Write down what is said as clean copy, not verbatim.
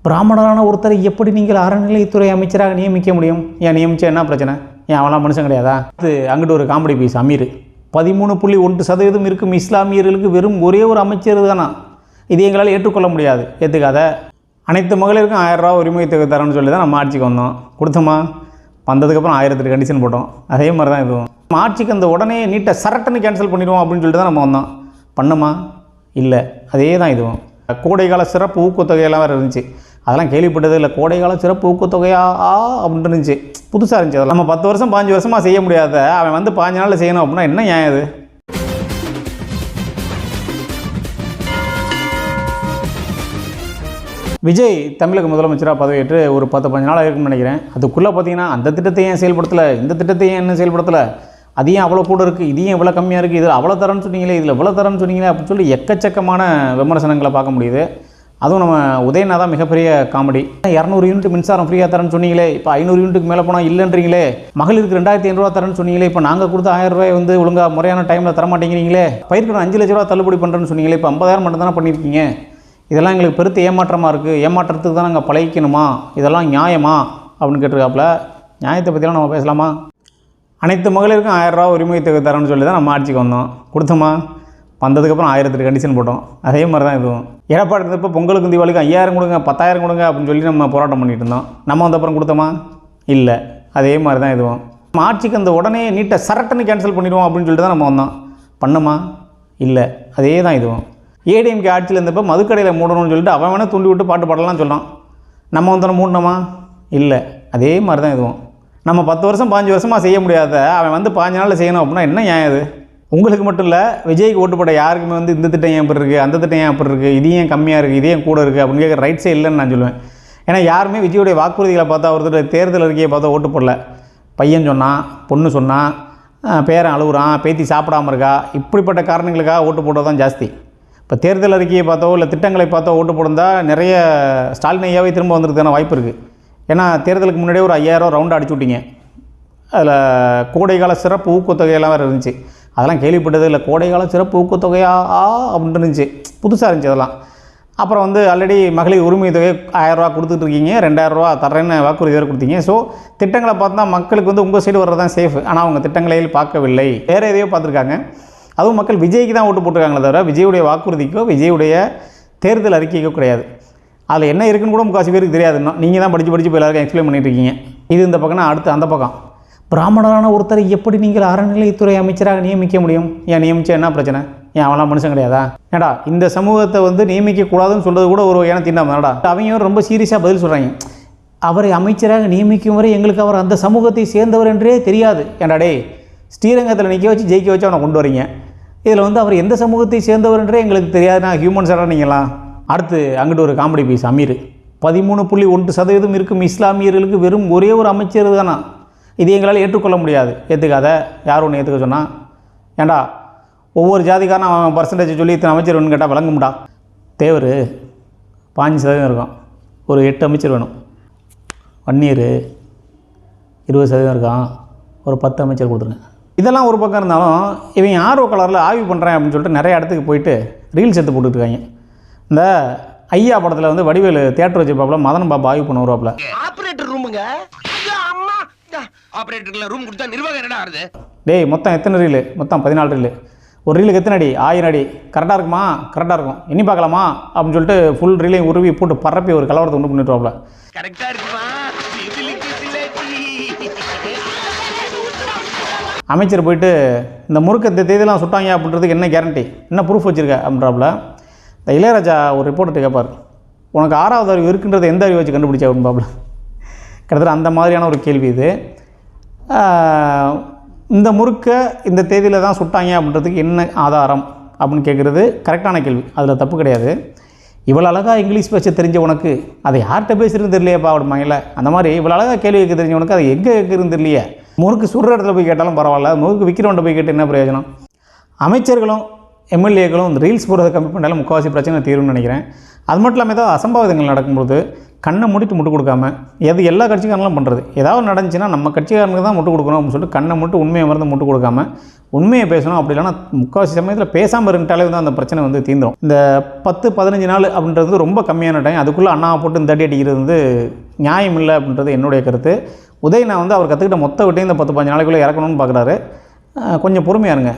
பிராமணரான ஒருத்தரை எப்படி நீங்கள் அறநிலைத்துறை அமைச்சராக நியமிக்க முடியும்? ஏன் நியமிச்சா என்ன பிரச்சனை? ஏன் அவெல்லாம் மனுஷன் கிடையாதா? அது அங்கிட்டு ஒரு காமெடி பீஸ் அமீர் 13.1% இருக்கும் இஸ்லாமியர்களுக்கு வெறும் ஒரே ஒரு அமைச்சர் தானா? இது எங்களால் ஏற்றுக்கொள்ள முடியாது. ஏற்றுக்காத. அனைத்து மகளிருக்கும் 1000 ரூபா உரிமை தொகை தரேன்னு சொல்லி தான் நம்ம ஆட்சிக்கு வந்தோம். கொடுத்தோமா? வந்ததுக்கப்புறம் 1000 கண்டிஷன் போட்டோம். அதே மாதிரி தான் இதுவும். நம்ம ஆட்சிக்கு அந்த உடனே நீட்டை சரட்டுன்னு கேன்சல் பண்ணிடுவோம் அப்படின்னு சொல்லிட்டு தான் நம்ம வந்தோம். பண்ணுமா? இல்லை. அதே தான் இதுவும். கோடைக்கால சிறப்பு ஊக்கத்தொகையெல்லாம் வேறு இருந்துச்சு. அதெல்லாம் கேள்விப்பட்டது இல்லை. கோடைக்கால சிறப்பு ஊக்கத்தொகையா அப்படின்ட்டு இருந்துச்சு. புதுசாக இருந்துச்சு. அதெல்லாம் நம்ம 10 வருஷம் 15 வருஷமாக செய்ய முடியாத அவன் வந்து 15 நாளில் செய்யணும் அப்படின்னா என்ன நியாயம் இது? விஜய் தமிழக முதலமைச்சராக பதவியேற்று ஒரு 10-15 நாள் இருக்குன்னு நினைக்கிறேன். அதுக்குள்ளே பார்த்தீங்கன்னா அந்த திட்டத்தை ஏன் செயல்படுத்தலை, இந்த திட்டத்தை ஏன் என்ன செயல்படுத்தலை, அது ஏன் அவ்வளோ கூட இருக்குது, இது ஏன் இவ்வளோ கம்மியாக இருக்குது, இதில் அவ்வளோ தரேன்னு சொன்னீங்களே, இதில் இவ்வளோ தரேன்னு சொன்னீங்களே அப்படின்னு சொல்லி எக்கச்சக்கமான விமர்சனங்களை பார்க்க முடியுது. அதுவும் நம்ம உதயநாதா மிகப்பெரிய காமெடி. 200 யூனிட் மின்சாரம் ஃப்ரீயாக தரேன்னு சொன்னீங்களே, இப்போ 500 யூனிட்டுக்கு மேலே போனால் இல்லைன்றீங்களே, மகளிருக்கு 2500 ரூபா தரேன்னு சொன்னீங்களே, இப்போ நாங்கள் கொடுத்த 1000 ரூபாய் வந்து ஒழுங்காக முறையான டைமில் தர மாட்டேங்கிறீங்களே, பயிர்க்கணும் 5 லட்ச ரூபா தள்ளுபடி பண்ணுறேன்னு சொன்னீங்களே, இப்போ 50,000 மட்டும் தானே பண்ணியிருக்கீங்க. இதெல்லாம் எங்களுக்கு பெருத்த ஏமாற்றமாக இருக்குது. ஏமாற்றத்துக்கு தான் நாங்கள் பழகிக்கணுமா? இதெல்லாம் நியாயமா அப்படின்னு கேட்டிருக்காப்புல. நியாயத்தை பற்றிலாம் நம்ம பேசலாமா? அனைத்து மகளிருக்கும் 1000 ரூபா உரிமை தொகை தரேன்னு சொல்லி தான் நம்ம ஆட்சிக்கு வந்தோம். கொடுத்தோமா? வந்ததுக்கப்புறம் 1000 கண்டிஷன் போட்டோம். அதே மாதிரி தான் இதுவும். எடப்பாடி இருந்தப்போ பொங்கலுக்கு தீபாவளிக்கு 5000 கொடுங்க, 10,000 கொடுங்க அப்படின்னு சொல்லி நம்ம போராட்டம் பண்ணிட்டு இருந்தோம். நம்ம வந்தப்புறம் கொடுத்தோமா? இல்லை. அதே மாதிரி தான் இதுவும். நம்ம ஆட்சிக்கு அந்த உடனே நீட்டை சரட்டுன்னு கேன்சல் பண்ணிடுவோம் அப்படின்னு சொல்லிட்டு தான் நம்ம வந்தோம். பண்ணுமா? இல்லை. அதே தான் இதுவும். ஏடிஎம்கே ஆட்சியில் இருந்தப்போ மதுக்கடையில் மூடணும்னு சொல்லிட்டு அவன் வேணால் தூண்டி விட்டு பாட்டு பாடலாம் சொன்னான். நம்ம வந்து மூடணுமா? இல்லை. அதே மாதிரி தான் இதுவும். நம்ம 10 வருஷம் 15 வருஷமாக செய்ய முடியாத அவன் வந்து 15 நாளில் செய்யணும் அப்படின்னா என்ன நியாயம் இது? உங்களுக்கு மட்டும் இல்லை, விஜய்க்கு ஓட்டு போட்ட யாருக்குமே வந்து இந்த திட்டம் ஏன் எப்படி இருக்குது, அந்த திட்டம் ஏன் எப்படி இருக்குது, இது ஏன் கம்மியாக இருக்குது, இது ஏன் கூட இருக்குது அப்படின்னு கேட்குற ரைட்ஸே இல்லைன்னு நான் சொல்லுவேன். ஏன்னா யாருமே விஜயோடைய வாக்குறுதிகளை பார்த்தா ஒருத்தர் தேர்தல் அறிக்கையை பார்த்தா ஓட்டு போடல. பையன் சொன்னான், பொண்ணு சொன்னான், பேரன் அழுகுறான், பேத்தி சாப்பிடாமல் இருக்கா, இப்படிப்பட்ட காரணங்களுக்காக ஓட்டு போட்டது தான் ஜாஸ்தி. இப்போ தேர்தல் அறிக்கையை பார்த்தோ இல்லை திட்டங்களை பார்த்தோ ஓட்டு போட்டிருந்தால் நிறைய ஸ்டாலின் ஐயாவே திரும்ப வந்திருக்கான வாய்ப்பு இருக்குது. ஏன்னா தேர்தலுக்கு முன்னாடியே ஒரு 5000 ரவுண்டு அடிச்சு விட்டீங்க. அதில் கோடைக்கால சிறப்பு ஊக்கத்தொகையெல்லாம் வேறு இருந்துச்சு. அதெல்லாம் கேள்விப்பட்டது இல்லை. கோடைக்கால சிறப்பு ஊக்கத்தொகையா அப்படின்ட்டு இருந்துச்சு. புதுசாக இருந்துச்சு அதெல்லாம். அப்புறம் வந்து ஆல்ரெடி மகளிர் உரிமை தொகை 1000 ரூபா கொடுத்துட்ருக்கீங்க, 2000 ரூபா தரேன்னு வாக்குறுதி வேறு கொடுத்தீங்க. ஸோ திட்டங்களை பார்த்தா மக்களுக்கு வந்து உங்கள் சைடு வர்றது தான் சேஃப். ஆனால் அவங்க திட்டங்களையும் பார்க்கவில்லை, வேறு எதையோ பார்த்துருக்காங்க. அதுவும் மக்கள் விஜய்க்கு தான் ஓட்டு போட்டிருக்காங்களே தவிர விஜயுடைய வாக்குறுதிக்கோ விஜயுடைய தேர்தல் அறிக்கைக்கோ கிடையாது. அதில் என்ன இருக்குன்னு கூட முக்காசி பேருக்கு தெரியாதுன்னா நீங்கள் தான் படித்து இப்போ எல்லாருக்கும் எக்ஸ்பிளைன் பண்ணிட்டு இருக்கீங்க. இது இந்த பக்கம்னா அடுத்து அந்த பக்கம். பிராமணரான ஒருத்தரை எப்படி நீங்கள் அறநிலைத்துறை அமைச்சராக நியமிக்க முடியும்? ஏன் நியமிச்சா என்ன பிரச்சனை? ஏன் அவெல்லாம் மனுஷன் கிடையாதா? ஏடா இந்த சமூகத்தை வந்து நியமிக்கக்கூடாதுன்னு சொல்கிறது கூட ஒரு வகையான திட்டம் தானடா. அவங்க ரொம்ப சீரியஸாக பதில் சொல்கிறாங்க. அவரை அமைச்சராக நியமிக்கும் வரை எங்களுக்கு அவர் அந்த சமூகத்தை சேர்ந்தவர் என்றே தெரியாது. ஏண்டாடே ஸ்ரீரங்கத்தில் நிற்க வச்சு ஜெயிக்க வச்சு அவனை கொண்டு வரீங்க. இதில் வந்து அவர் எந்த சமூகத்தை சேர்ந்தவர் என்றே எங்களுக்கு தெரியாதுன்னா ஹியூமன்ஸாக நீங்களாம். அடுத்து அங்கிட்டு ஒரு காமெடி பீஸ் அமீர் 13.1% இருக்கும் இஸ்லாமியர்களுக்கு வெறும் ஒரே ஒரு அமைச்சர் தானா? இது எங்களால் ஏற்றுக்கொள்ள முடியாது. ஏற்றுக்காத. யார் ஒன்று ஏற்றுக்க சொன்னால்? ஏண்டா ஒவ்வொரு ஜாதிக்காரன் அவன் பர்சன்டேஜ் சொல்லி இத்தனை அமைச்சர் வேணும்னு கேட்டால் விளங்கும்டா. தேவர் 5% இருக்கும். ஒரு 8 அமைச்சர் வேணும். வன்னியர் 20% இருக்கான். ஒரு 10 அமைச்சர் கொடுத்துருங்க. இதெல்லாம் ஒரு பக்கம் இருந்தாலும் இவன் ஆர்வ கலரில் ஆய்வு பண்ணுறேன் அப்படின்னு சொல்லிட்டு நிறைய இடத்துக்கு போயிட்டு ரீல்ஸ் எடுத்து போட்டுருக்காங்க. இந்த ஐயா படத்தில் வந்து வடிவேலு தியேட்டர் வச்சுப்பாப்புல மதன் பாபா ஆய்வு பண்ண வருவாப்புல. டேய் மொத்தம் எத்தனை ரீலு? மொத்தம் 14 ரீலு. ஒரு ரீலுக்கு எத்தனை அடி? 1000 அடி. கரெக்டாக இருக்குமா? கரெக்டாக இருக்கும். இனி பார்க்கலாமா அப்படின்னு சொல்லிட்டு ஃபுல் ரீலையும் உருவி போட்டு பரப்பி ஒரு கலவரத்தை உண்டு பண்ணிட்டுருவாப்புல. கரெக்டாக இருக்குமா? அமைச்சர் போயிட்டு இந்த முறுக்கு இந்த தேதியெல்லாம் சுட்டாங்க அப்படின்றதுக்கு என்ன கேரண்டி, என்ன ப்ரூஃப் வச்சுருக்க அப்படின்றாப்புல. இந்த இளையராஜா ஒரு ரிப்போர்ட்டு கேட்பார், உனக்கு 6வது அறிவு இருக்குன்றதை எந்த அறிவு வச்சு கண்டுபிடிச்சா அப்படின்பாப்புல. கிட்டத்தட்ட அந்த மாதிரியான ஒரு கேள்வி இது. இந்த முறுக்கை இந்த தேதியில் தான் சுட்டாங்க அப்படின்றதுக்கு என்ன ஆதாரம் அப்படின்னு கேட்குறது கரெக்டான கேள்வி. அதில் தப்பு கிடையாது. இவ்வளோ அழகாக இங்கிலீஷ் பேச தெரிஞ்ச உனக்கு அதை யார்கிட்ட பேசுகிறது தெரியலையேப்பா அப்படிமாங்கல்ல, அந்த மாதிரி இவ்வளோ அழகாக கேள்வி கேட்க தெரிஞ்சவனுக்கு அதை எங்கே கேட்குறதுன்னு தெரியலையே. முறுக்கு சுடுற இடத்துல போய் கேட்டாலும் பரவாயில்ல, முறுக்கு விற்கிறவன்ட்ட போய் கேட்டு என்ன பிரயோஜனம்? அமைச்சர்களும் எம்எல்ஏக்களும் இந்த ரீல்ஸ் போடுறதை கம்மி பண்ணாலும் முக்கால்வாசி பிரச்சனை தீரும்னு நினைக்கிறேன். அது மட்டும் இல்லாமல் ஏதாவது அசம்பாவிதங்கள் நடக்கும்போது கண்ணை மூடிட்டு முட்டு கொடுக்காம, எது எல்லா கட்சிக்காரங்களும் பண்ணுறது, ஏதாவது நடந்துச்சுன்னா நம்ம கட்சிக்காரனுக்கு தான் முட்டு கொடுக்கணும் அப்படின்னு சொல்லிட்டு கண்ணை மட்டும் உண்மையை மறந்து முட்டு கொடுக்காம உண்மையை பேசணும். அப்படி இல்லைனா முக்கால்வாசி சமயத்தில் பேசாமல் இருந்துட்டாலே வந்து அந்த பிரச்சனை வந்து தீந்துடும். இந்த 10-15 நாள் அப்படின்றது ரொம்ப கம்மியான டைம். அதுக்குள்ளே அண்ணாவை போட்டு இந்த அடி அடிக்கிறது வந்து நியாயம் இல்லை அப்படின்றது என்னுடைய கருத்து. உதயனா வந்து அவர் கற்றுக்கிட்ட மொத்த விட்டையும் இந்த 10-15 நாளைக்குள்ளே இறக்கணும்னு பார்க்குறாரு. கொஞ்சம் பொறுமையாக இருங்க.